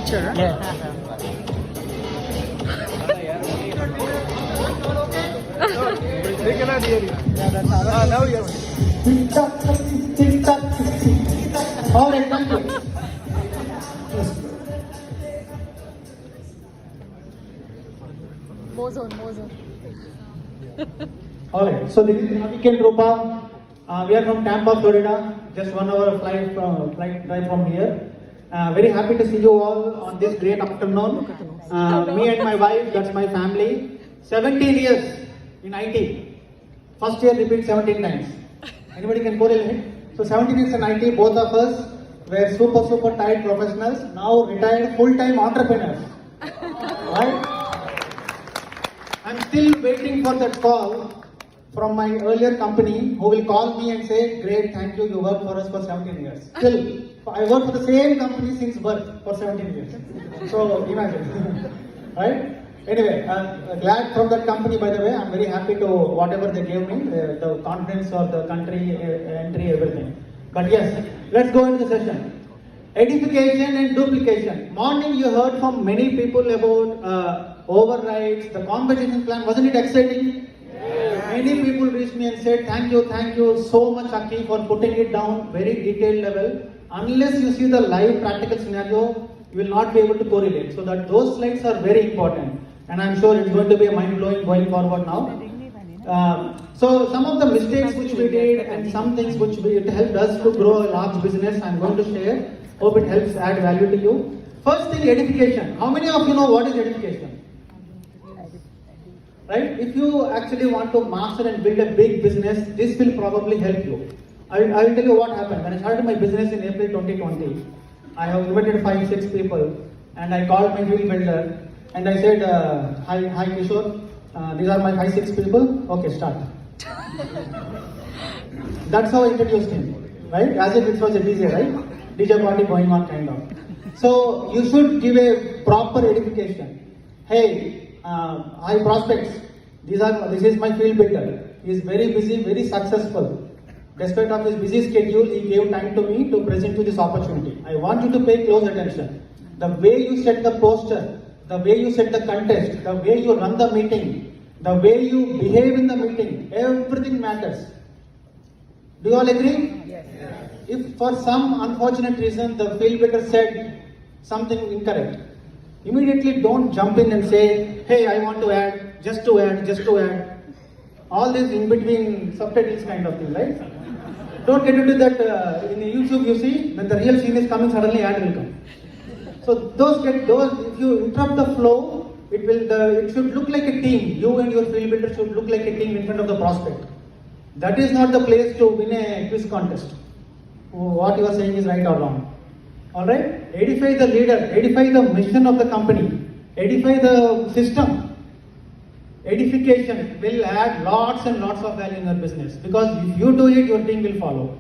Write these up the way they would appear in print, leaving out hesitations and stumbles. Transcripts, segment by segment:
picture. Yeah. They cannot hear you. Now yes. All right, thank you. Mozone. All right, so this is Ravik and Rupa. We are from Tampa, Florida. Just 1 hour flight drive from here. Very happy to see you all on this great afternoon. Me and my wife, that's my family. 17 years in IT. First year repeat 17 times. Anybody can correlate? So 17 years in IT, both of us were super tight professionals. Now retired full-time entrepreneurs. Right? I'm still waiting for that call from my earlier company who will call me and say, great, thank you, you worked for us for 17 years. Still, I work for the same company since birth for 17 years. So imagine, right? Anyway, I'm glad from that company, by the way. I'm very happy to whatever they gave me, the confidence of the country, entry, everything. But yes, let's go into the session. Edification and duplication. Morning you heard from many people about overrides, the competition plan. Wasn't it exciting? Yes. Many people reached me and said, thank you so much, Aki, for putting it down very detailed level. Unless you see the live practical scenario, you will not be able to correlate. So that those slides are very important. And I'm sure it's going to be mind-blowing going forward now. So some of the mistakes which we did and some things which it helped us to grow a large business, I'm going to share. Hope it helps add value to you. First thing, edification. How many of you know what is edification? Right? If you actually want to master and build a big business, this will probably help you. I will tell you what happened. When I started my business in April 2020, I have invited 5-6 people and I called my field builder and I said, hi Kishore, these are my 5-6 people. Okay, start. That's how I introduced him, right? As if it was a DJ, right? DJ party going on kind of. So you should give a proper edification. Hey, hi prospects, this is my field builder. He is very busy, very successful. Despite of his busy schedule, he gave time to me to present you this opportunity. I want you to pay close attention. The way you set the poster, the way you set the contest, the way you run the meeting, the way you behave in the meeting, everything matters. Do you all agree? Yes. If for some unfortunate reason the field builder said something incorrect, immediately don't jump in and say, hey, I want to add, just to add. All this in between subtitles kind of thing, right? Don't get into that. In YouTube you see, when the real scene is coming, suddenly ad will come. So if you interrupt the flow, it should look like a team. You and your field builder should look like a team in front of the prospect. That is not the place to win a quiz contest. What you are saying is right or wrong. Alright? Edify the leader, edify the mission of the company, edify the system. Edification will add lots and lots of value in your business because if you do it, your team will follow.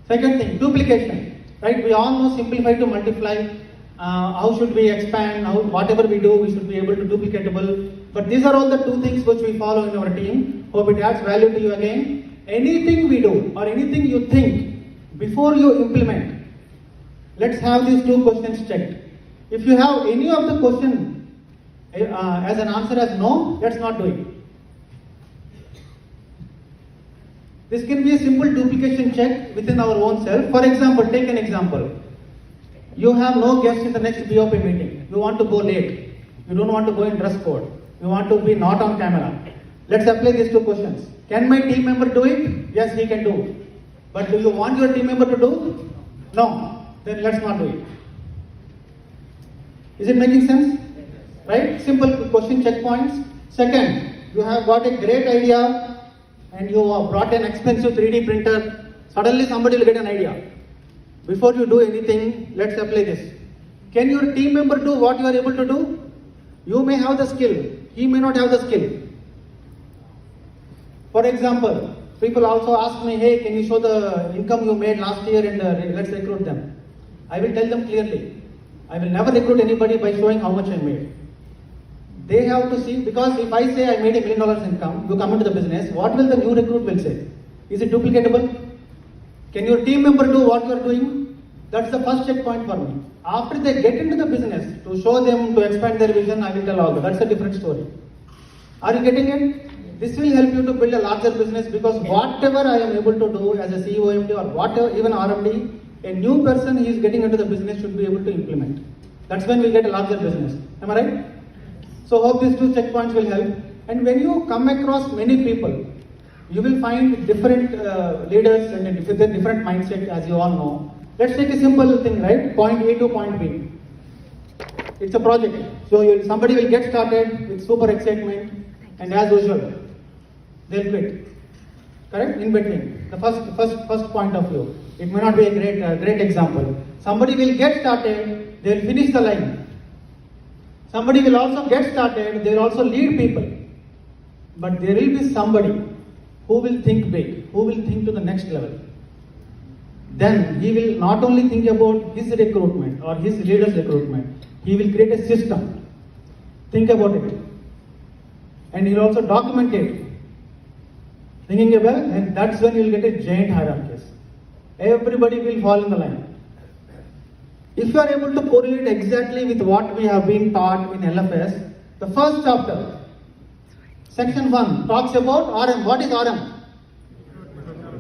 Second thing, duplication. Right? We all know simplify to multiply. How should we expand? Whatever we do, we should be able to duplicatable. But these are all the 2 things which we follow in our team. Hope it adds value to you again. Anything we do or anything you think before you implement, let's have these 2 questions checked. If you have any of the question as an answer as no, let's not do it. This can be a simple duplication check within our own self. For example, take an example. You have no guests in the next BOP meeting. You want to go late. You don't want to go in dress code. You want to be not on camera. Let's apply these 2 questions. Can my team member do it? Yes, he can do. But do you want your team member to do? No. Then let's not do it. Is it making sense? Right? Simple question checkpoints. Second, you have got a great idea and you have brought an expensive 3D printer. Suddenly somebody will get an idea. Before you do anything, let's apply this. Can your team member do what you are able to do? You may have the skill. He may not have the skill. For example, people also ask me, hey, can you show the income you made last year and let's recruit them. I will tell them clearly. I will never recruit anybody by showing how much I made. They have to see, because if I say I made $1 million income, you come into the business, what will the new recruit will say? Is it duplicatable? Can your team member do what you are doing? That's the first checkpoint for me. After they get into the business, to show them, to expand their vision, I will tell all that. That's a different story. Are you getting it? This will help you to build a larger business, because whatever I am able to do as a CEO MD or whatever, even RMD, a new person who is getting into the business should be able to implement. That's when we get a larger business. Am I right? So hope these two checkpoints will help. And when you come across many people, you will find different leaders and with a different mindset, as you all know. Let's take a simple thing, right? Point A to point B. It's a project. So somebody will get started with super excitement, and as usual, they'll quit. Correct? In between. The first point of view. It may not be a great example. Somebody will get started, they'll finish the line. Somebody will also get started, they will also lead people. But there will be somebody who will think big, who will think to the next level. Then he will not only think about his recruitment or his leader's recruitment, he will create a system. Think about it. And he will also document it. Thinking about it, and that's when you will get a giant hierarchy. Everybody will fall in the line. If you are able to correlate exactly with what we have been taught in LFS, the first chapter, section 1, talks about RM. What is RM?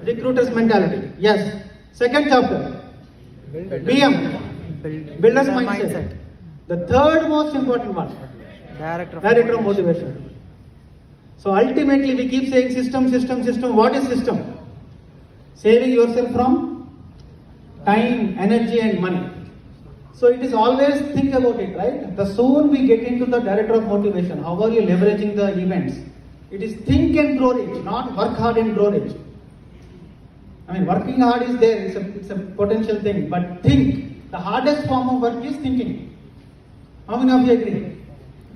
Recruiter's mentality. Yes. Second chapter, BM, builder's mindset. The third most important one, director of motivation. So ultimately we keep saying system. What is system? Saving yourself from time, energy and money. So it is always think about it, right? The soon we get into the director of motivation, how are you leveraging the events? It is think and grow rich, not work hard and grow rich. I mean, working hard is there, it's a potential thing, but think. The hardest form of work is thinking. How many of you agree?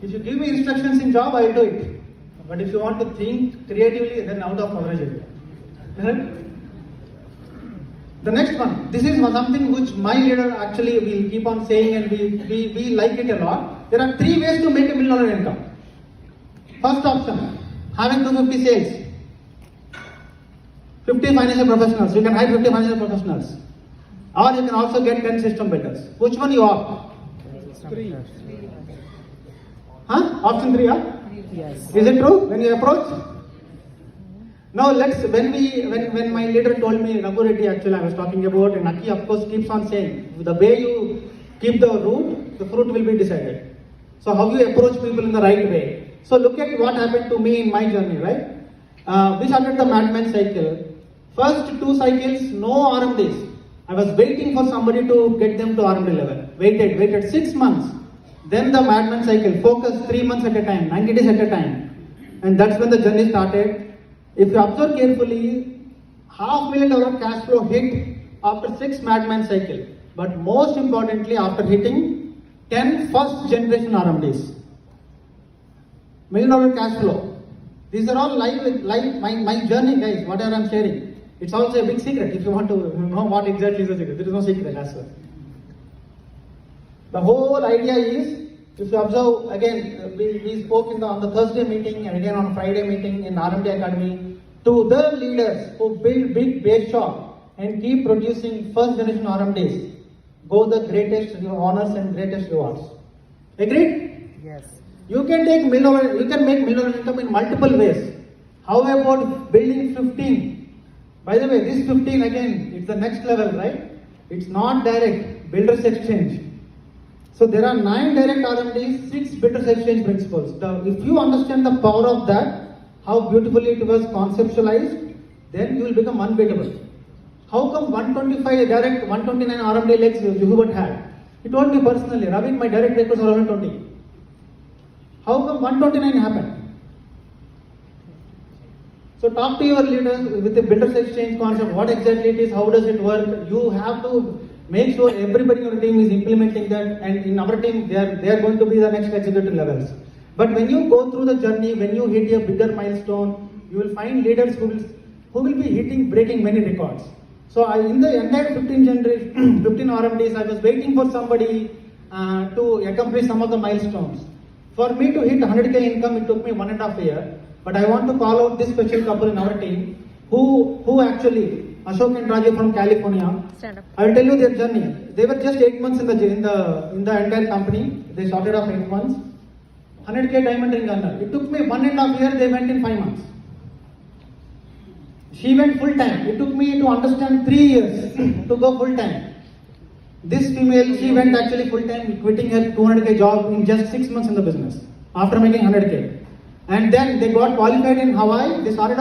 If you give me instructions in job, I will do it. But if you want to think creatively, then out of average. Right? The next one, this is something which my leader actually will keep on saying, and we like it a lot. There are 3 ways to make $1 million income. First option, having 250 sales. 50 financial professionals. You can hire 50 financial professionals. Or you can also get 10 system builders. Which one you opt? 3. Huh? Option 3, huh? Yes. Is it true when you approach? Now when my leader told me, Raghu Reddy actually I was talking about, and Aki of course keeps on saying, the way you keep the root, the fruit will be decided. So how you approach people in the right way. So look at what happened to me in my journey, right? We started the Madman cycle. First 2 cycles, no RMDs. I was waiting for somebody to get them to RMD level. Waited 6 months. Then the Madman cycle, focus 3 months at a time, 90 days at a time. And that's when the journey started. If you observe carefully, $500,000 cash flow hit after 6 Madman cycle. But most importantly, after hitting 10 first generation RMDs. $1 million cash flow. These are all live my journey, guys, whatever I'm sharing. It's also a big secret if you want to know what exactly is the secret. There is no secret as well. The whole idea is, if you observe, again, we spoke on the Thursday meeting and again on Friday meeting in RMD Academy, to the leaders who build big base shop and keep producing first generation RMDs, go the greatest honors and greatest rewards. Agreed? Yes. You can make $1 million income in multiple ways. How about building 15? By the way, this 15 again, it's the next level, right? It's not direct, builders exchange. So there are 9 direct RMDs, 6 builders exchange principles. If you understand the power of that, how beautifully it was conceptualized, then you will become unbeatable. How come 125 direct, 129 RMD legs Juhubat had? He told me personally, Ravik, my direct records are only 20. How come 129 happened? So talk to your leaders with the builders exchange concept, what exactly it is, how does it work. You have to make sure everybody in your team is implementing that, and in our team they are going to be the next executive levels. But when you go through the journey, when you hit a bigger milestone, you will find leaders who will be breaking many records. So in the entire 15 RMDs, I was waiting for somebody to accomplish some of the milestones. For me to hit 100K income, it took me 1.5 years. But I want to call out this special couple in our team who actually Ashok and Rajeev from California. Stand up. I will tell you their journey. They were just 8 months in the entire company. They started off 8 months. 100K diamond ring earner. It took me 1.5 years. They went in 5 months. She went full time. It took me to understand 3 years to go full time. This female, she went actually full time, quitting her 200K job in just 6 months in the business after making 100K. And then they got qualified in Hawaii. They started